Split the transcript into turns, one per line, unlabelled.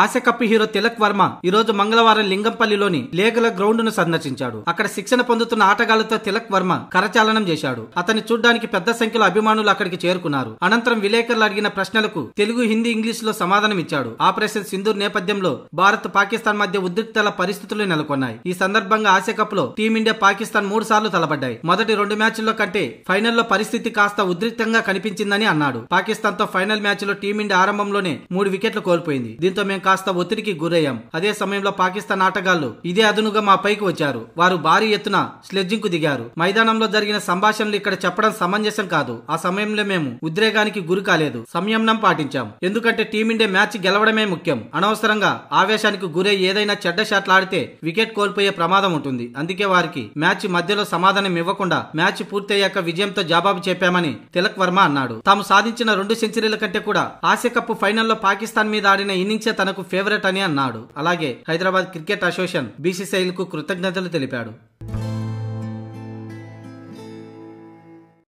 Asia cup hero Tilak Varma ఈ రోజు మంగళవారం లింగంపల్లిలోని లేగల గ్రౌండ్ ను సందర్శించాడు. అక్కడ శిక్షణ పొందుతున్న ఆటగాళ్లతో తిలక్ వర్మ కరచాలనం చేశాడు. అతన్ని చూడ్డానికి పెద్ద సంఖ్యలో అభిమానులు అక్కడికి చేరుకున్నారు. అనంతరం విలేకరులు అడిగిన ప్రశ్నలకు తెలుగు, హిందీ, ఇంగ్లీష్ లో సమాధానం ఇచ్చాడు. ఆపరేషన్ సింధూర్ నేపథ్యంలో భారత్, పాకిస్తాన్ మధ్య ఉద్రిక్తల పరిస్థితులు నెలకొన్నాయి. ఈ సందర్భంగా ఆసియా కప్ లో టీమిండియా, పాకిస్తాన్ 3 సార్లు తలపడ్డాయి. మొదటి 2 మ్యాచ్ల్లో కంటే ఫైనల్లో పరిస్థితి కాస్త ఉద్రిక్తంగా కనిపించిందని అన్నాడు. పాకిస్తాన్ తో ఫైనల్ మ్యాచ్ లో టీమిండియా ఆరంభంలోనే 3 వికెట్లు కోల్పోయింది. దీంతో మేము కాస్త ఒత్తిడికి గురయ్యాం. అదే సమయంలో పాకిస్తాన్ ఆటగాళ్లు ఇదే అదునుగా మా పైకి వచ్చారు. వారు భారీ ఎత్తున స్లెడ్జింగ్ కు దిగారు. మైదానంలో జరిగిన సంభాషణలు ఇక్కడ చెప్పడం సమంజసం కాదు. ఆ సమయంలో మేము ఉద్రేకానికి గురి కాలేదు, సంయమనం పాటించాం. ఎందుకంటే టీమిండియా మ్యాచ్ గెలవడమే ముఖ్యం. అనవసరంగా ఆవేశానికి గురై ఏదైనా చెడ్డ షాట్లు ఆడితే వికెట్ కోల్పోయే ప్రమాదం ఉంటుంది. అందుకే వారికి మ్యాచ్ మధ్యలో సమాధానం ఇవ్వకుండా మ్యాచ్ పూర్తయ్యాక విజయంతో జవాబు చెప్పామని తిలక్ వర్మ అన్నాడు. తాము సాధించిన 2 సెంచరీల కంటే కూడా ఆసియా కప్ ఫైనల్లో పాకిస్తాన్ మీద ఆడిన ఇన్నింగ్సే తనకు ఫేవరెట్ అని అన్నాడు. అలాగే హైదరాబాద్ క్రికెట్ అసోసియేషన్, బీసీసీఐ కు కృతజ్ఞతలు తెలిపాడు.